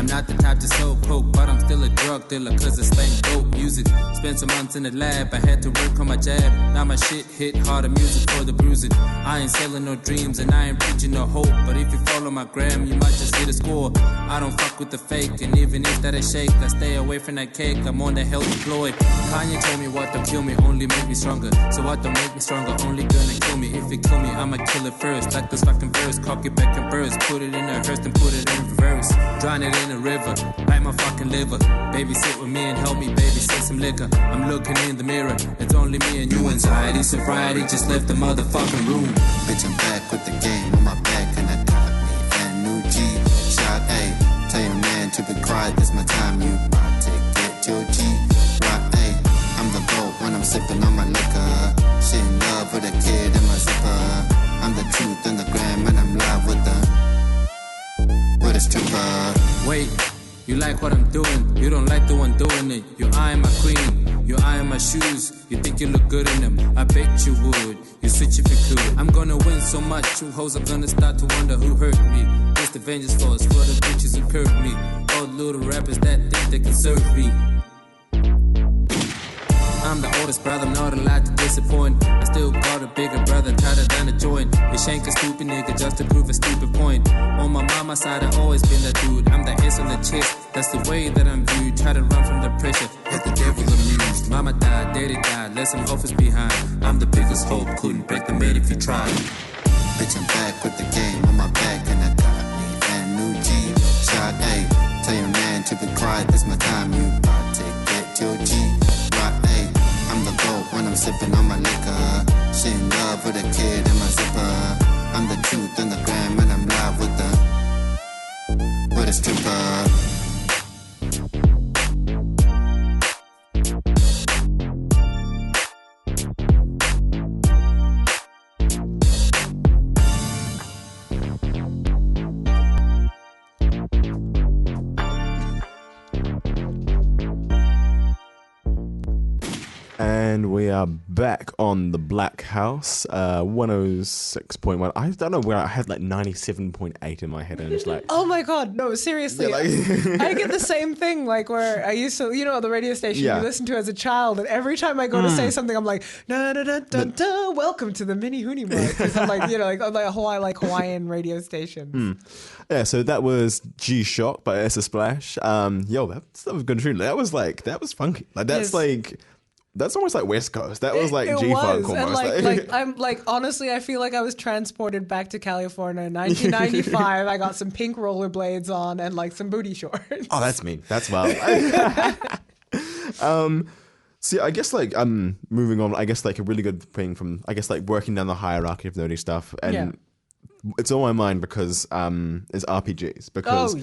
Not the type to soul poke, but I'm still a drug dealer cause it's slang dope music. Spent some months in the lab, I had to work on my jab. Now my shit hit harder, music for the bruising. I ain't selling no dreams and I ain't preaching no hope, but if you follow my gram, you might just hit a score. I don't fuck with the fake, and even if that is shake, I stay away from that cake, I'm on the healthy Floyd. Kanye told me what don't kill me, only make me stronger. So what don't make me stronger, only gonna kill me. If it kill me, I'ma kill it first. Like this fucking verse, cock it back and burst. Put it in a hearse and put it in reverse. Drown it in a a river, like my fucking liver. Baby, sit with me and help me, baby, sit some liquor. I'm looking in the mirror, it's only me and you. Anxiety, sobriety, just left the motherfucking room. Bitch, I'm back with the game on my back, and I got me that new G-Shot. A, tell your man to be quiet, this my time, you about to get your G-Rock. A, I'm the GOAT when I'm sipping on my liquor. She in love with a kid in my zipper. I'm the truth in the gram, and I'm live with a stripper. Wait, you like what I'm doing, you don't like the one doing it. You eyeing my queen, you eyeing my shoes. You think you look good in them, I bet you would. You switch if you could. I'm gonna win so much, you hoes are gonna start to wonder who hurt me. It's the vengeance force for the bitches who curved me. All the little rappers that think they can serve me. I'm the oldest brother, I'm not allowed to disappoint. I still got a bigger brother, tighter than a joint. You shank a stupid nigga just to prove a stupid point. On my mama's side, I've always been that dude. I'm the S on the chest, that's the way that I'm viewed. Try to run from the pressure, let the devil amused. Mama died, daddy died, left some offers behind. I'm the biggest hope, couldn't break the mate if you tried. Bitch, I'm back with the game on my back, and I got me that new G-Shot. A, tell your man to be quiet, this my time, you about to get your G-Rock. A, I'm the GOAT when I'm sipping on my liquor. She in love with a kid in my zipper. I'm the truth in the gram, and I'm live with a stripper. And we are back on the Blackhouse, 106.1. I don't know where I had like 97.8 in my head, and it's like, Oh my god, no, seriously. I get the same thing, like where I used to, the radio station you listen to as a child, and every time I go to say something, I'm like, da da da da da, welcome to the Mini Hoonie Mark. Because I'm like, like a Hawaiian radio station. yeah. So that was G-Shock by Essa Splash. That was good tune. That was funky. Like that's that's almost like West Coast. That was like G-Funk almost. And I'm like, honestly, I feel like I was transported back to California in 1995. I got some pink rollerblades on and like some booty shorts. Oh, that's me. That's wild. See, I guess like moving on. I guess like a really good thing from like working down the hierarchy of nerdy stuff, and it's on my mind because is RPGs, because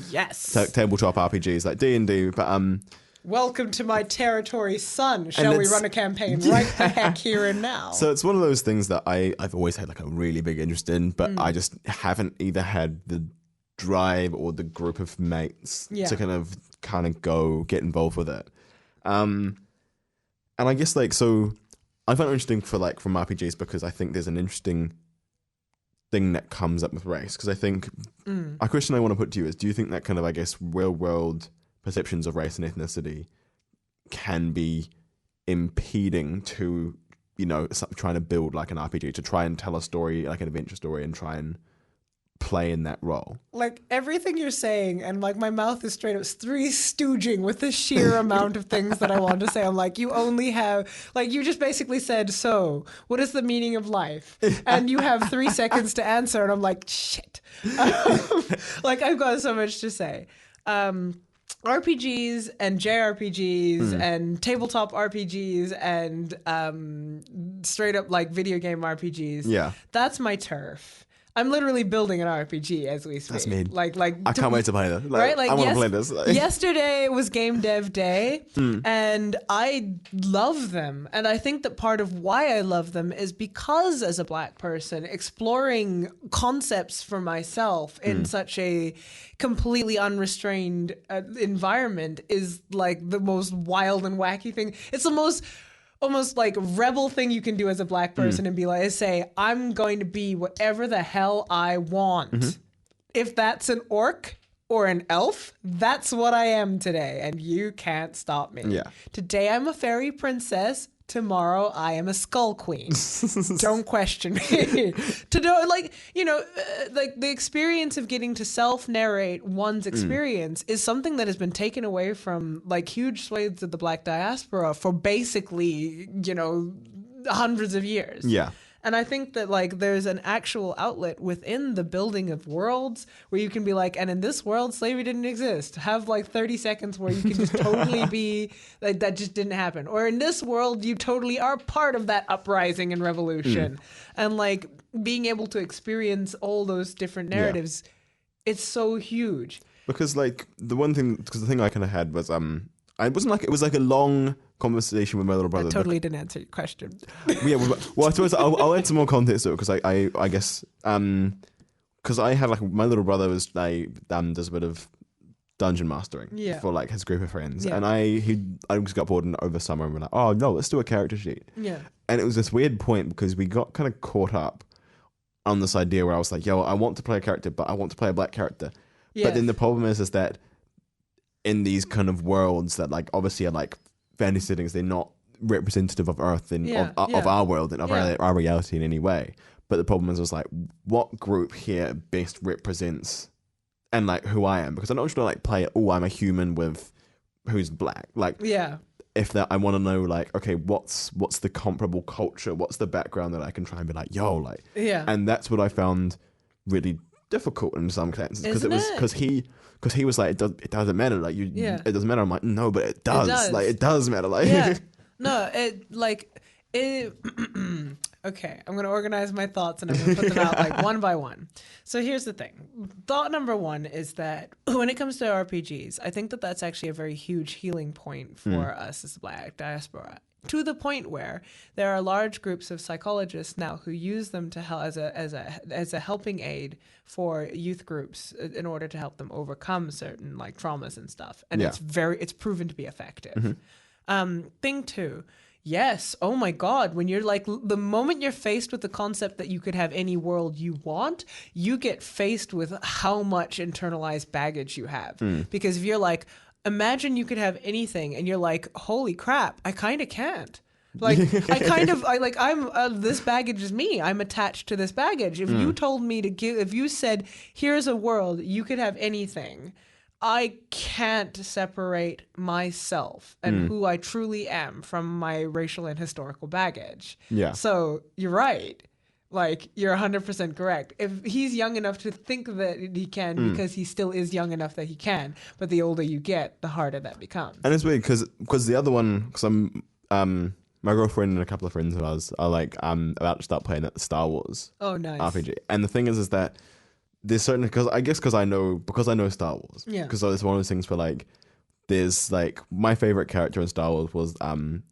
tabletop RPGs like D&D, but welcome to my territory, son. Shall we run a campaign right the heck here and now? So it's one of those things that I've always had like a really big interest in, but I just haven't either had the drive or the group of mates to kind of go get involved with it. And I guess like, so I find it interesting from RPGs because I think there's an interesting thing that comes up with race. Because I think a question I want to put to you is, do you think that kind of, I guess, real world perceptions of race and ethnicity can be impeding to, trying to build like an RPG, to try and tell a story, like an adventure story, and try and play in that role? Like everything you're saying, and like my mouth is straight up stooging with the sheer amount of things that I want to say. I'm like, you only have, like, you just basically said, so what is the meaning of life? And you have 3 seconds to answer, and I'm like, shit. Like, I've got so much to say. RPGs and JRPGs and tabletop RPGs and straight up like video game RPGs. Yeah. That's my turf. I'm literally building an RPG as we speak. That's me. Like I can't wait to play this. Right? Like, I want to play this. Yesterday was Game Dev Day, and I love them. And I think that part of why I love them is because, as a Black person, exploring concepts for myself in such a completely unrestrained environment is like the most wild and wacky thing. It's the most almost like rebel thing you can do as a Black person and be like, say, I'm going to be whatever the hell I want. If that's an orc or an elf, that's what I am today, and you can't stop me. Yeah. Today I'm a fairy princess. Tomorrow I am a skull queen. Don't question me. To know, like, like the experience of getting to self-narrate one's experience is something that has been taken away from like huge swathes of the Black diaspora for basically, hundreds of years. Yeah. And I think that like there's an actual outlet within the building of worlds where you can be like, and in this world, slavery didn't exist. Have like 30 seconds where you can just totally be like, that just didn't happen. Or in this world, you totally are part of that uprising and revolution. And like being able to experience all those different narratives, it's so huge. Because like the thing I kind of had was I wasn't like, it was like a long conversation with my little brother. That totally didn't answer your question. Yeah, well, I suppose I'll add some more context to it because I guess because I had like my little brother was like does a bit of dungeon mastering for like his group of friends, and I just got bored over summer and we're like, oh no, let's do a character sheet. Yeah, and it was this weird point because we got kind of caught up on this idea where I was like, yo, I want to play a character, but I want to play a black character. Yes. But then the problem is that in these kind of worlds that like obviously are like fantasy settings, they're not representative of Earth and of our world and of our reality in any way. But the problem is, was like, what group here best represents and like who I am? Because I'm not just gonna like play, oh, I'm a human with who's black. Like, if that, I want to know like, okay, what's the comparable culture? What's the background that I can try and be like, yo, like, and that's what I found really difficult in some senses because he was like, it doesn't matter, like it doesn't matter. I'm like, no, but it does. Like it does matter. Like no, it like it. Okay, I'm gonna organize my thoughts and I'm gonna put them out like one by one. So here's the thing. Thought number one is that when it comes to RPGs, I think that that's actually a very huge healing point for us as the Black diaspora. To the point where there are large groups of psychologists now who use them to help as a helping aid for youth groups in order to help them overcome certain like traumas and stuff. And it's proven to be effective. Thing two, yes, oh my God, when you're like, the moment you're faced with the concept that you could have any world you want, you get faced with how much internalized baggage you have. Because if you're like, imagine you could have anything and you're like, holy crap, I kind of can't. Like, this baggage is me. I'm attached to this baggage. If you told me if you said, here's a world, you could have anything, I can't separate myself and who I truly am from my racial and historical baggage. Yeah. So you're right. Like, you're 100% correct. If he's young enough to think that he can because he still is young enough that he can, but the older you get, the harder that becomes. And it's weird because the other one, because I'm my girlfriend and a couple of friends of ours are like about to start playing the Star Wars RPG. And the thing is that there's certain, because I know Star Wars. Yeah. Because it's one of those things where like there's like my favorite character in Star Wars was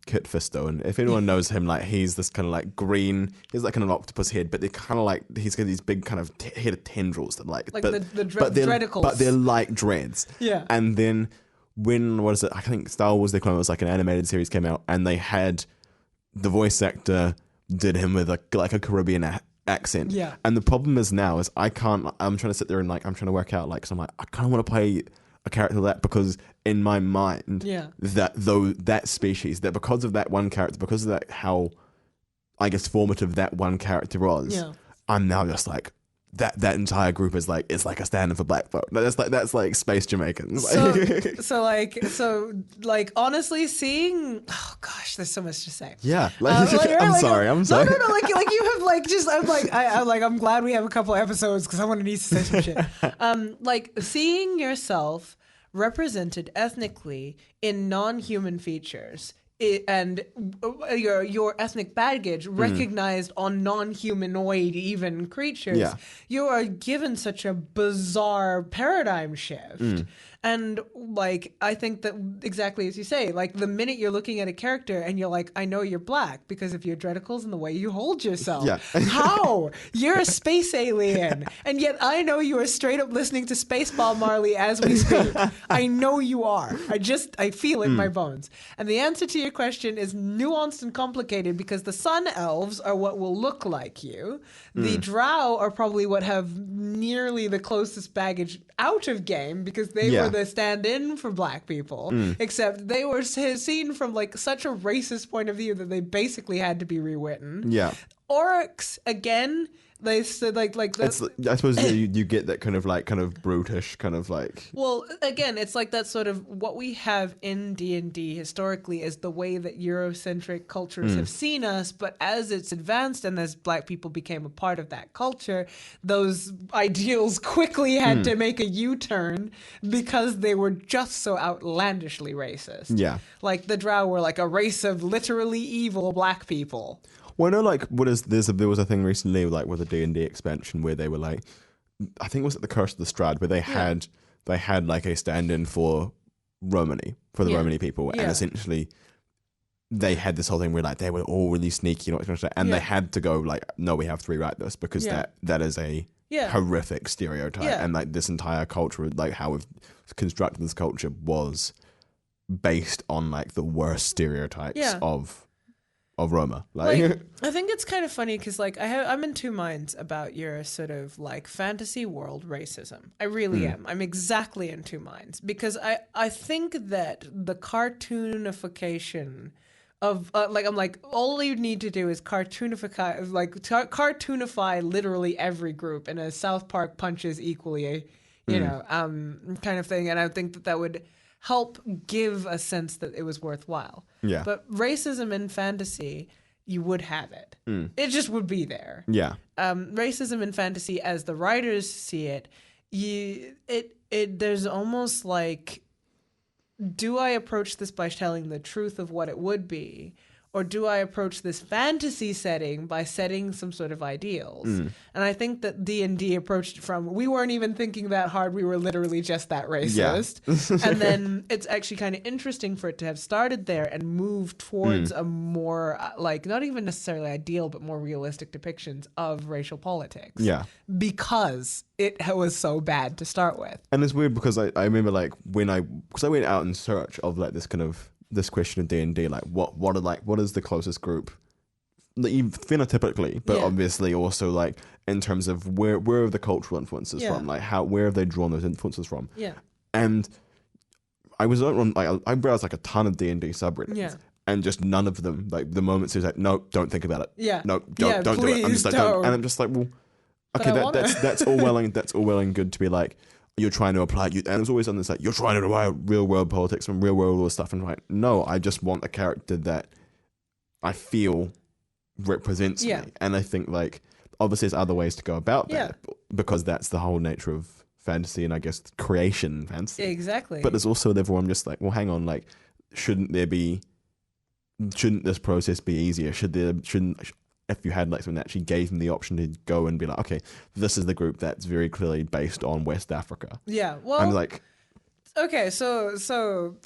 Kit Fisto, and if anyone knows him, like he's this kind of like green, he's like kind of octopus head, but they're kind of like he's got these big kind of head of tendrils that like the dreadicals, but they're like dreads. Yeah. And then when I think Star Wars: The Clone Wars, like an animated series came out, and they had the voice actor did him with like a Caribbean accent. Yeah. And the problem is now is I'm trying to sit there and like I'm trying to work out like, so I'm like, I kind of want to play a character like that because in my mind that species, that because of that one character, because of that how I guess formative that one character was, I'm now just like that entire group is like a stand-in for black folk. That's like space Jamaicans. So honestly, seeing, oh gosh, there's so much to say. Yeah, I'm sorry. No, like you have like just I'm glad we have a couple episodes because someone needs to say some shit. Like seeing yourself represented ethnically in non-human features. And your ethnic baggage recognized on non-humanoid even creatures, you are given such a bizarre paradigm shift. And like, I think that exactly as you say, like the minute you're looking at a character and you're like, I know you're black because of your dreadicals and the way you hold yourself. Yeah. How? You're a space alien. And yet I know you are straight up listening to Spaceball Marley as we speak. I know you are. I feel it in my bones. And the answer to your question is nuanced and complicated because the sun elves are what will look like you. The drow are probably what have nearly the closest baggage out of game because they were the stand-in for black people, except they were seen from like such a racist point of view that they basically had to be rewritten. Yeah. Orcs, again, They said like It's, I suppose you get that kind of brutish kind of like. Well, again, it's like that sort of what we have in D&D historically is the way that Eurocentric cultures have seen us, but as it's advanced and as Black people became a part of that culture, those ideals quickly had to make a U-turn because they were just so outlandishly racist. Yeah. Like the Drow were like a race of literally evil Black people. Well, I know, like, there was a thing recently, like, with a D&D expansion where they were like, I think it was at the Curse of the Strahd, where they had like a stand-in for Romani, for the Romani people, and essentially they had this whole thing where like they were all really sneaky, and they had to go like, no, we have to rewrite this because that is a horrific stereotype, and like this entire culture, like how we've constructed this culture was based on like the worst stereotypes of Roma. Like I think it's kind of funny because like I'm in two minds about your sort of like fantasy world racism. I really am. I'm exactly in two minds because I think that the cartoonification of I'm like all you need to do is cartoonify literally every group in a South Park punches equally, kind of thing, and I think that would help give a sense that it was worthwhile. Yeah. But racism in fantasy, you would have it. It just would be there. Yeah. Racism in fantasy, as the writers see it, there's almost like, do I approach this by telling the truth of what it would be? Or do I approach this fantasy setting by setting some sort of ideals? And I think that D&D approached it from, we weren't even thinking that hard. We were literally just that racist. Yeah. And then it's actually kind of interesting for it to have started there and moved towards a more, like, not even necessarily ideal, but more realistic depictions of racial politics. Yeah. Because it was so bad to start with. And it's weird because I remember like because I went out in search of like this question of D&D, like what is the closest group, like, phenotypically, but obviously also like in terms of where are the cultural influences from, like where have they drawn those influences from? Yeah. And I was on I browsed like a ton of D&D subreddits, and just none of them, like the moments it was like, no, don't think about it, no, don't do it. I'm just like, don't. And I'm just like, well, okay, that's all well and good to be like, you're trying to apply, and it's always on this like, you're trying to apply real world politics and real world all this stuff, and like, no, I just want a character that I feel represents me. And I think like obviously there's other ways to go about that, because that's the whole nature of fantasy and I guess creation fantasy. Exactly. But there's also the I'm just like, well, hang on, like, shouldn't this process be easier? If you had like someone that actually gave them the option to go and be like, okay, this is the group that's very clearly based on West Africa. Yeah, well, I'm like, okay, so,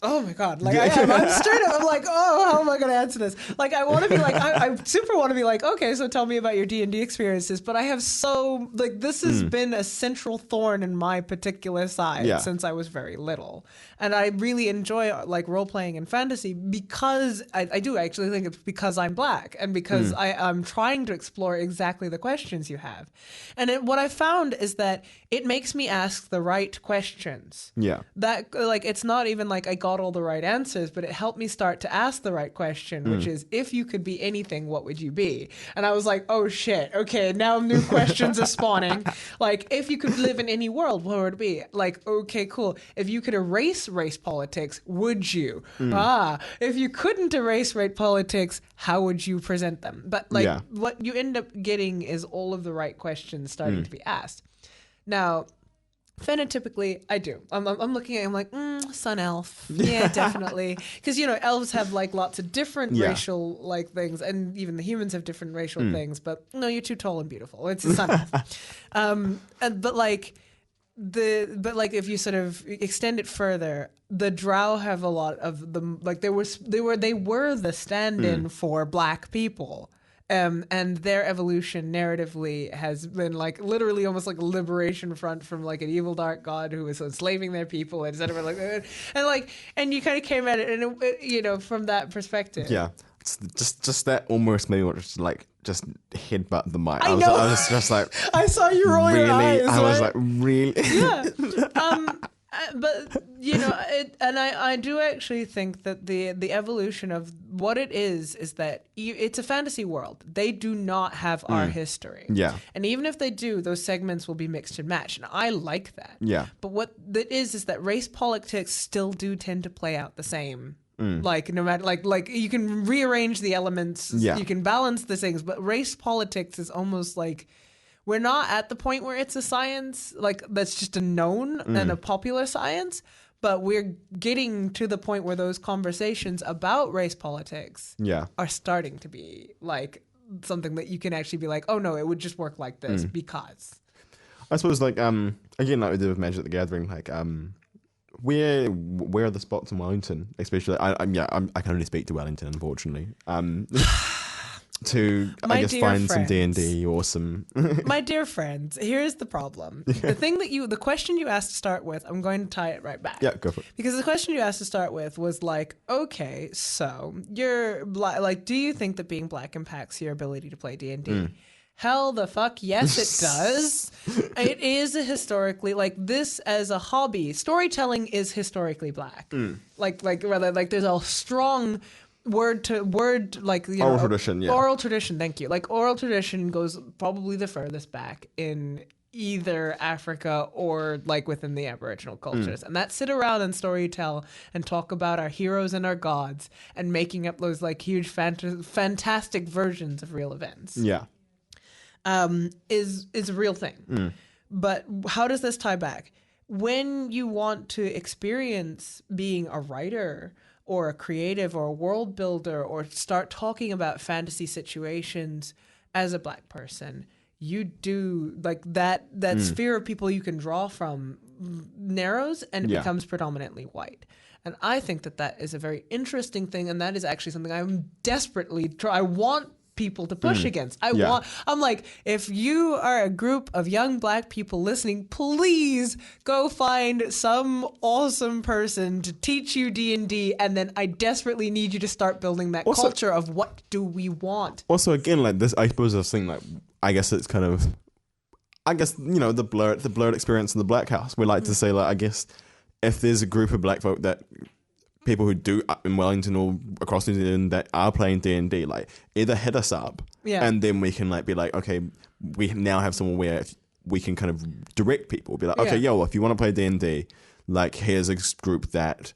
oh my God, like I'm straight up, I'm like, oh, how am I going to answer this? Like, I want to be like, I super want to be like, okay, so tell me about your D&D experiences, but I have this has been a central thorn in my particular side since I was very little. And I really enjoy like role-playing and fantasy because I do actually think it's because I'm Black and because I'm trying to explore exactly the questions you have. And what I found is that it makes me ask the right questions. Yeah. That like, it's not even like I got all the right answers, but it helped me start to ask the right question, which is, if you could be anything, what would you be? And I was like, oh shit, okay, now new questions are spawning. Like, if you could live in any world, what would it be? Like, okay, cool. If you could erase race politics, would you? If you couldn't erase race politics, how would you present them? But like, what you end up getting is all of the right questions starting to be asked. Now, phenotypically, I do. I'm looking at it, I'm like, sun elf. Yeah, definitely. Because, elves have like lots of different racial like things, and even the humans have different racial things, but no, you're too tall and beautiful. It's a sun elf. But if you sort of extend it further, the Drow have a lot of them, like they were the stand-in for Black people. And their evolution narratively has been like literally almost like a liberation front from like an evil dark god who was enslaving their people, etc. And you kind of came at it, and from that perspective. Yeah, it's just that almost made me want to like just headbutt the mic. I was just like, I saw you rolling your eyes. I was like, really? Yeah. But you know, I do actually think that the evolution of what it is that it's a fantasy world. They do not have our history. Yeah. And even if they do, those segments will be mixed and matched, and I like that. Yeah. But what that is that race politics still do tend to play out the same. Like no matter like you can rearrange the elements, you can balance the things, but race politics is almost like we're not at the point where it's a science like that's just a known and a popular science, but we're getting to the point where those conversations about race politics are starting to be like something that you can actually be like, oh no, it would just work like this because. I suppose like again like we did with Magic the Gathering, like where are the spots in Wellington, especially I can only speak to Wellington, unfortunately. To My I guess dear find friends. some D&D or some My dear friends, here's the problem. The question you asked to start with, I'm going to tie it right back. Yeah, go for it. Because the question you asked to start with was like, okay, so you're like, do you think that being black impacts your ability to play D&D? Hell the fuck yes, it does. It is a historically like this as a hobby. Storytelling is historically black. Like rather like there's a strong word to word like you Oral know, tradition, yeah. Oral tradition, thank you. Like oral tradition goes probably the furthest back in either Africa or like within the Aboriginal cultures. And that sit around and storytell and talk about our heroes and our gods and making up those like huge fantastic versions of real events. Yeah. Is a real thing. But how does this tie back? When you want to experience being a writer or a creative or a world builder or start talking about fantasy situations as a black person, you do like that sphere of people you can draw from narrows and it becomes predominantly white. And I think that is a very interesting thing, and that is actually something I'm desperately I want people to push against. I'm like, if you are a group of young black people listening, please go find some awesome person to teach you D&D, and then I desperately need you to start building that culture of what do we want. Also, again, like this, I suppose this thing, like I guess it's kind of, I guess you know the blurred experience in the Blackhouse. We like to say, like I guess if there's a group of black folk that. People who do in Wellington or across New Zealand that are playing D&D, like either hit us up and then we can like be like, okay, we now have someone where we can kind of direct people, be like, okay, if you want to play D&D, like here's a group that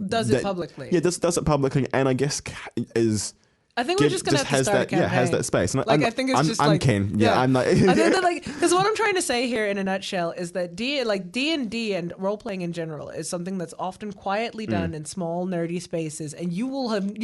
does it publicly. Yeah, does it publicly, and I guess is. I think we're just gonna have to start a campaign. Yeah, has that space. And like I think it's just I'm like keen. Yeah, I'm like. I think that like because what I'm trying to say here in a nutshell is that D&D and role playing in general is something that's often quietly done in small nerdy spaces, and you will have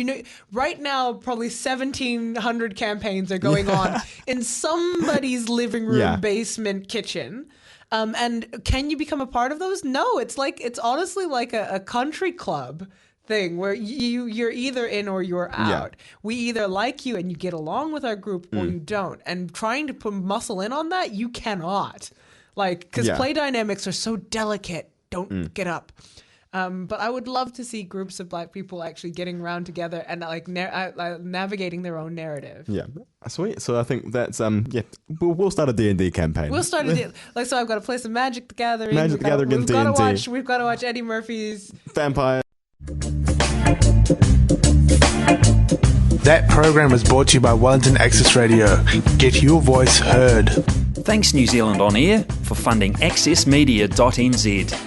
right now probably 1,700 campaigns are going on in somebody's living room, basement, kitchen. And can you become a part of those? No, it's honestly like a country club thing where you're either in or you're out. We either like you and you get along with our group or you don't. And trying to put muscle in on that, you cannot. Like, because play dynamics are so delicate. Don't get up. But I would love to see groups of black people actually getting around together and like navigating their own narrative. Yeah, sweet. So I think that's we'll start a D&D campaign. We'll start so I've got to play some Magic the Gathering. Magic the Gathering and D&D. We've got to watch Eddie Murphy's Vampire. That program was brought to you by Wellington Access Radio. Get your voice heard. Thanks New Zealand On Air for funding accessmedia.nz.